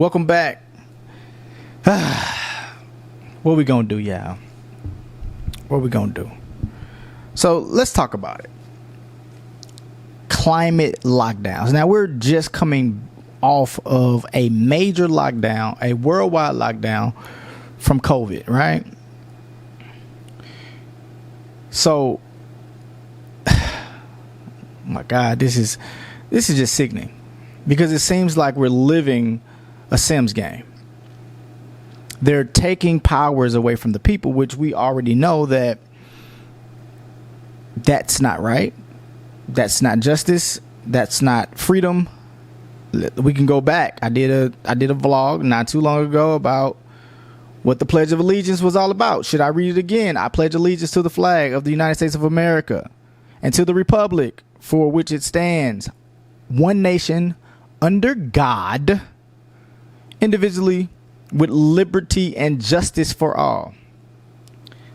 Welcome back. What we gonna do, y'all? What we gonna do? So let's talk about it. Climate lockdowns. Now we're just coming off of a major lockdown, a worldwide lockdown from COVID, right? So, my God, this is just sickening, because it seems like we're living a Sims game. They're taking powers away from the people, which we already know that's not right. That's not justice. That's not freedom. We can go back. I did a vlog not too long ago about what the Pledge of Allegiance was all about. Should I read it again? I pledge allegiance to the flag of the United States of America and to the republic for which it stands, one nation, under God, individually, with liberty and justice for all.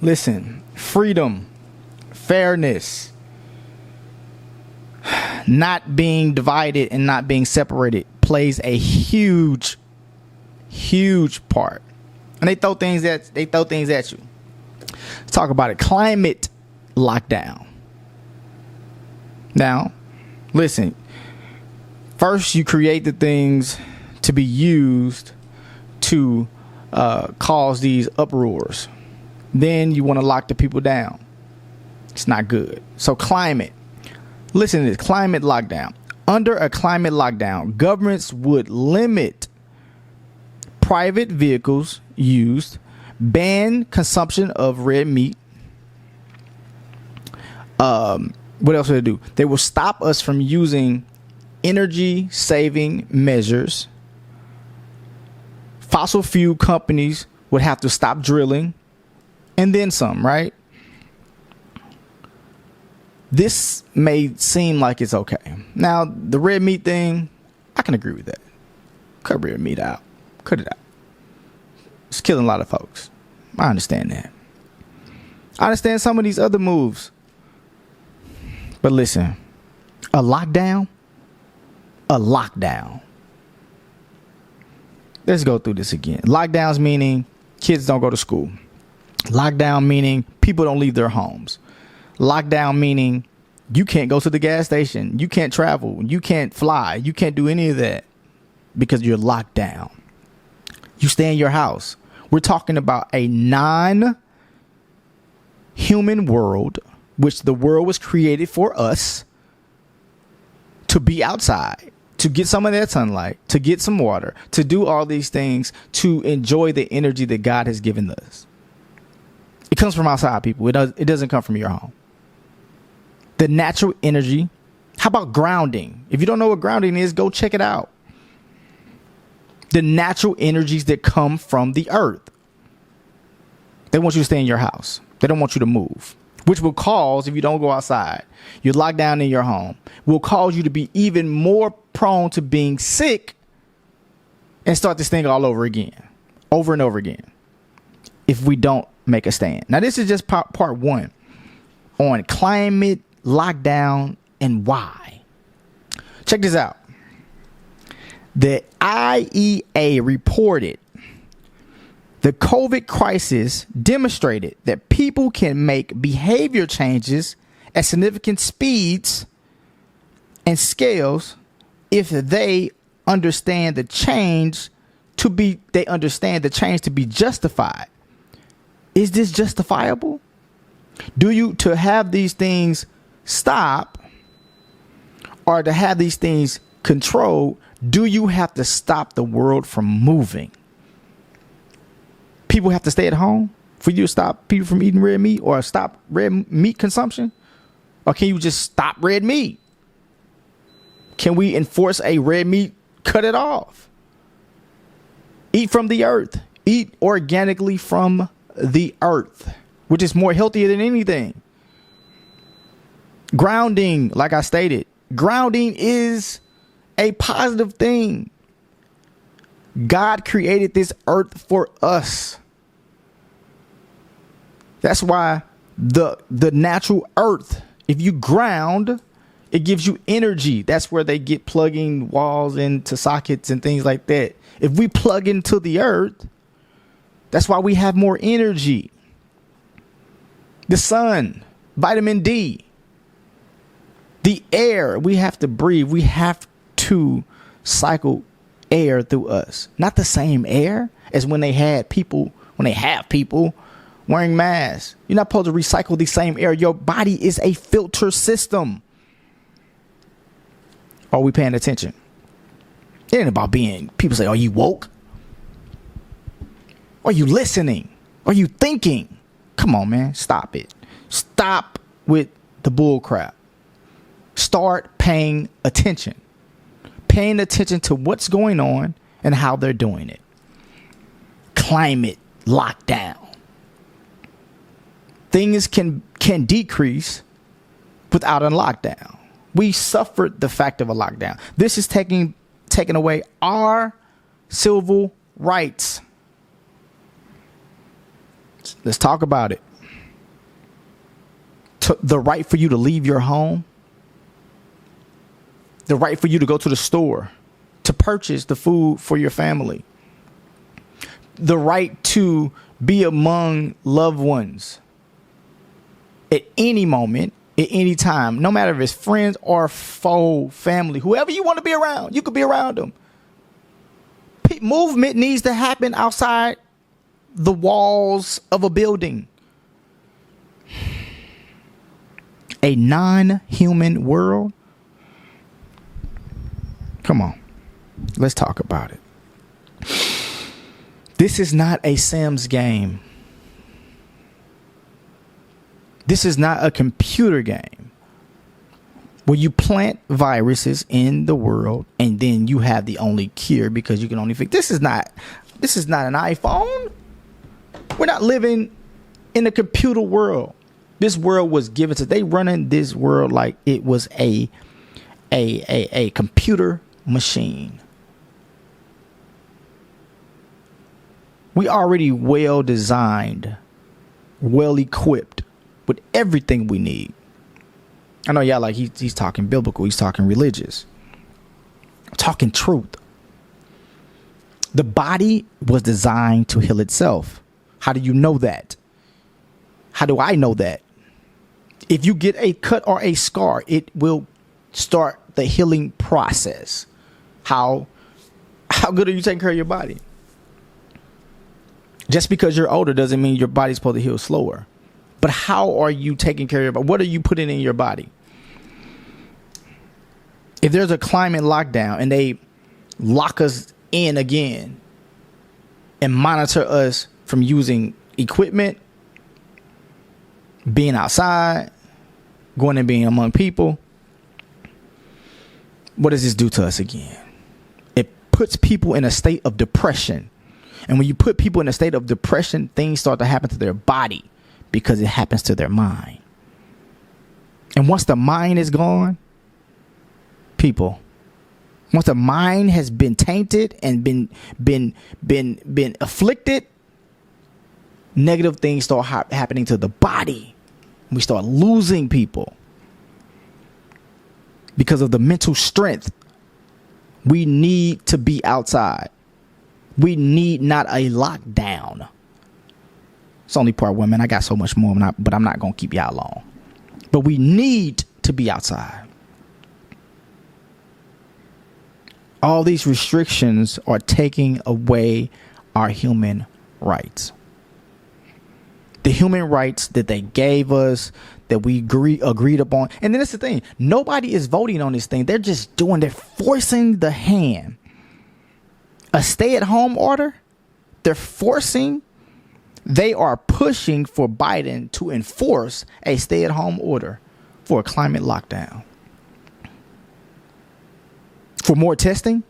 Listen, freedom, fairness, not being divided and not being separated plays a huge part. And they throw things at you. Let's talk about it. Climate lockdown. Now, listen. First, you create the things to be used to cause these uproars. Then you want to lock the people down. It's not good. So climate. Listen to this. Climate lockdown. Under a climate lockdown, governments would limit private vehicles used, ban consumption of red meat. What else would they do? They will stop us from using energy saving measures. Fossil fuel companies would have to stop drilling, and then some, right? This may seem like it's okay. Now, the red meat thing, I can agree with that. Cut red meat out. Cut it out. It's killing a lot of folks. I understand that. I understand some of these other moves. But listen, a lockdown. Let's go through this again. Lockdowns meaning kids don't go to school. Lockdown meaning people don't leave their homes. Lockdown meaning you can't go to the gas station. You can't travel. You can't fly. You can't do any of that because you're locked down. You stay in your house. We're talking about a non-human world, which the world was created for us to be outside, to get some of that sunlight, to get some water, to do all these things, to enjoy the energy that God has given us. It comes from outside, people. It doesn't come from your home. The natural energy. How about grounding? If you don't know what grounding is, go check it out. The natural energies that come from the earth. They want you to stay in your house. They don't want you to move, which will cause, if you don't go outside, you're locked down in your home, will cause you to be even more prone to being sick and start this thing all over again, over and over again, if we don't make a stand. Now, this is just part one on climate lockdown and why. Check this out. The IEA reported the COVID crisis demonstrated that people can make behavior changes at significant speeds and scales if they understand the change to be justified. Is this justifiable? To have these things stop or to have these things controlled, do you have to stop the world from moving? People have to stay at home for you to stop people from eating red meat or stop red meat consumption? Or can you just stop red meat? Can we enforce a red meat? Cut it off. Eat from the earth. Eat organically from the earth, which is more healthier than anything. Grounding, like I stated, grounding is a positive thing. God created this earth for us. That's why the natural earth, if you ground, It gives you energy. That's where they get plugging walls into sockets and things like that. If we plug into the earth, that's why we have more energy. The sun, vitamin D, the air we have to breathe. We have to cycle air through us. Not the same air as when they have people wearing masks. You're not supposed to recycle the same air. Your body is a filter system. Are we paying attention? It ain't about being, people say, are you woke? Are you listening? Are you thinking? Come on, man. Stop it. Stop with the bull crap. Start paying attention. Paying attention to what's going on and how they're doing it. Climate lockdown. Things can decrease without a lockdown. We suffered the fact of a lockdown. This is taking away our civil rights. Let's talk about it. The right for you to leave your home. The right for you to go to the store to purchase the food for your family. The right to be among loved ones at any moment, at any time, no matter if it's friends or foe, family, whoever you want to be around, you could be around them. Movement needs to happen outside the walls of a building. A non-human world. Come on, let's talk about it. This is not a Sims game. This is not a computer game where you plant viruses in the world and then you have the only cure because you can only fix. This is not an iPhone. We're not living in a computer world. This world was given to, they running this world like it was a computer machine. We already well designed, well equipped with everything we need. I know y'all like he's talking biblical, he's talking religious, talking truth. The body was designed to heal itself. How do you know that? How do I know that? If you get a cut or a scar, it will start the healing process. How good are you taking care of your body? Just because you're older doesn't mean your body's supposed to heal slower. But how are you taking care of your body? What are you putting in your body? If there's a climate lockdown and they lock us in again and monitor us from using equipment, being outside, going and being among people, what does this do to us again? It puts people in a state of depression. And when you put people in a state of depression, things start to happen to their body because it happens to their mind. And once the mind is gone, once the mind has been tainted and been afflicted, negative things start happening to the body. We start losing people because of the mental strength. We need to be outside. We need not a lockdown. It's only part women. I got so much more, but I'm not going to keep y'all long. But we need to be outside. All these restrictions are taking away our human rights. The human rights that they gave us, that we agreed upon. And then that's the thing. Nobody is voting on this thing. They're just they're forcing the hand. A stay-at-home order, they are pushing for Biden to enforce a stay-at-home order for a climate lockdown. For more testing?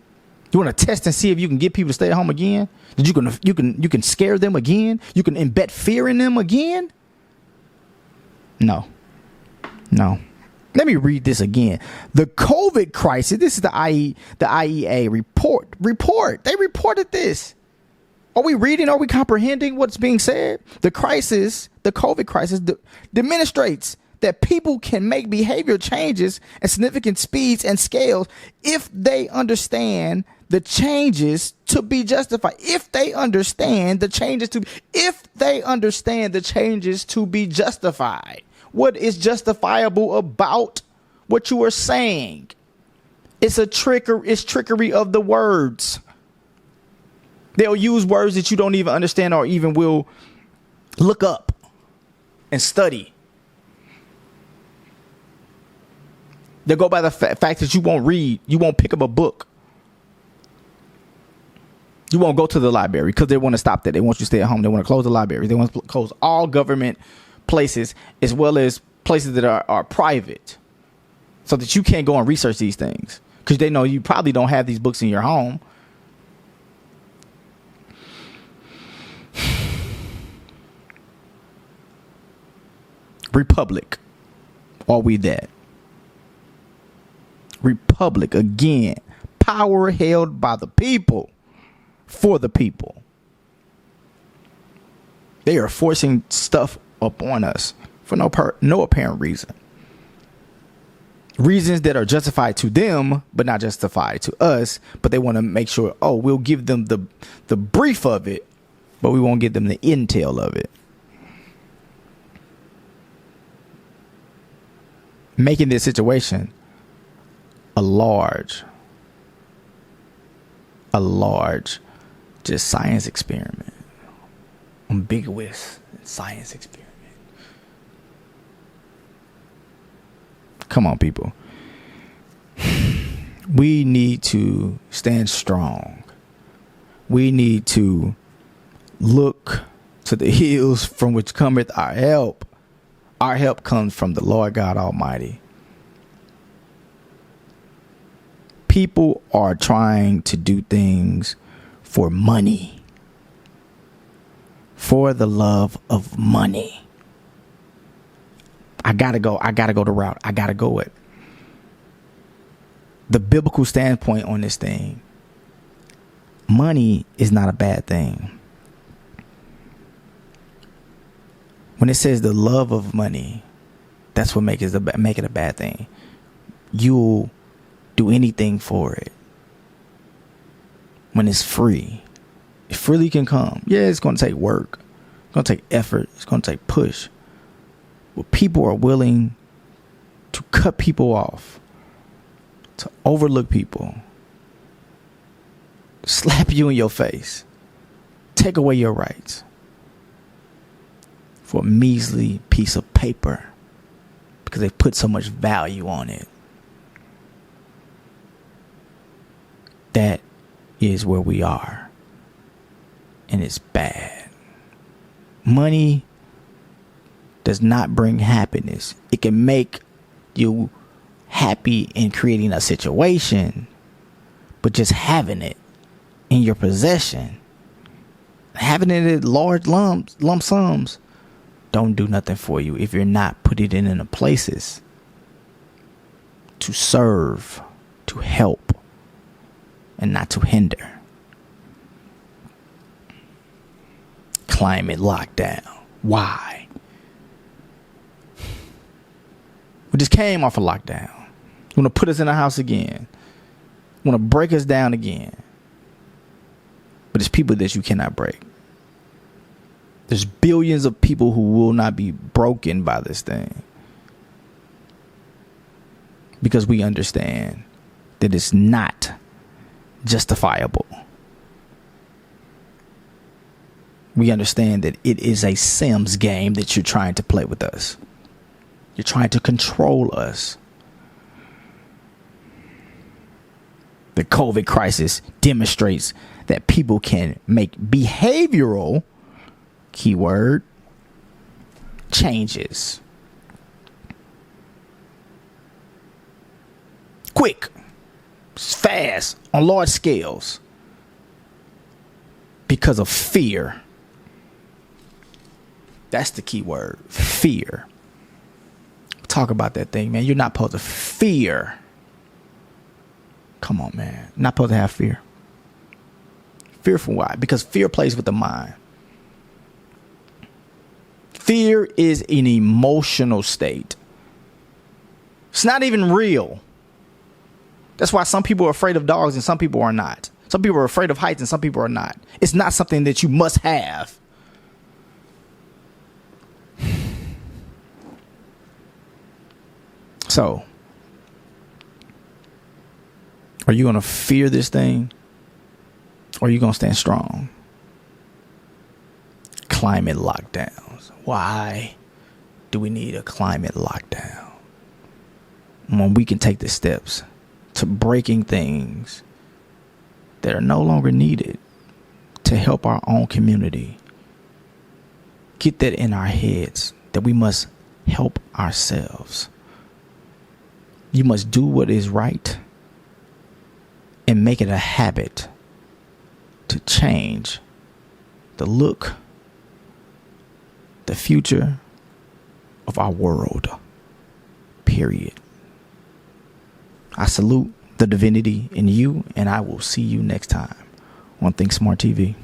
You want to test and see if you can get people to stay at home again? That you can scare them again? You can embed fear in them again? No. Let me read this again. The COVID crisis. This is the IEA report. They reported this. Are we reading? Are we comprehending what's being said? The COVID crisis demonstrates that people can make behavior changes at significant speeds and scales if they understand the changes to be justified. If they understand the changes to be justified. What is justifiable about what you are saying? It's trickery of the words. They'll use words that you don't even understand or even will look up and study. They'll go by the fact that you won't read. You won't pick up a book. You won't go to the library because they want to stop that. They want you to stay at home. They want to close the library. They want to close all government places as well as places that are private so that you can't go and research these things because they know you probably don't have these books in your home. Republic. Are we that? Republic, again, power held by the people, for the people. They are forcing stuff upon us for no apparent reason. Reasons that are justified to them, but not justified to us. But they want to make sure, we'll give them the brief of it, but we won't give them the intel of it. Making this situation a large just science experiment. Ambiguous science experiment. Come on, people. We need to stand strong. We need to look to the hills from which cometh our help. Our help comes from the Lord God Almighty. People are trying to do things for money. For the love of money. I gotta go the route. I gotta go it. The biblical standpoint on this thing. Money is not a bad thing. When it says the love of money, that's what make it a bad thing. You'll do anything for it. When it's free. It freely can come. Yeah, it's going to take work. It's going to take effort. It's going to take push. But people are willing to cut people off. To overlook people. Slap you in your face. Take away your rights. For a measly piece of paper. Because they put so much value on it. That is where we are. And it's bad. Money does not bring happiness. It can make you happy in creating a situation. But just having it in your possession. Having it in large lump sums. Don't do nothing for you if you're not putting it in the places to serve, to help, and not to hinder. Climate lockdown. Why? We just came off a lockdown. You want to put us in a house again. You want to break us down again. But it's people that you cannot break. There's billions of people who will not be broken by this thing. Because we understand that it's not justifiable. We understand that it is a Sims game that you're trying to play with us. You're trying to control us. The COVID crisis demonstrates that people can make behavioral, keyword, changes. Quick, fast, on large scales. Because of fear. That's the key word. Fear. Talk about that thing, man. You're not supposed to fear. Come on, man. You're not supposed to have fear. Fearful why? Because fear plays with the mind. Fear is an emotional state. It's not even real. That's why some people are afraid of dogs and some people are not. Some people are afraid of heights and some people are not. It's not something that you must have. So, are you going to fear this thing? Or are you going to stand strong? Climate lockdowns. Why do we need a climate lockdown when we can take the steps to breaking things that are no longer needed to help our own community? Get that in our heads that we must help ourselves. You must do what is right and make it a habit to change the look, the future of our world. Period. I salute the divinity in you, and I will see you next time on ThinkSmart TV.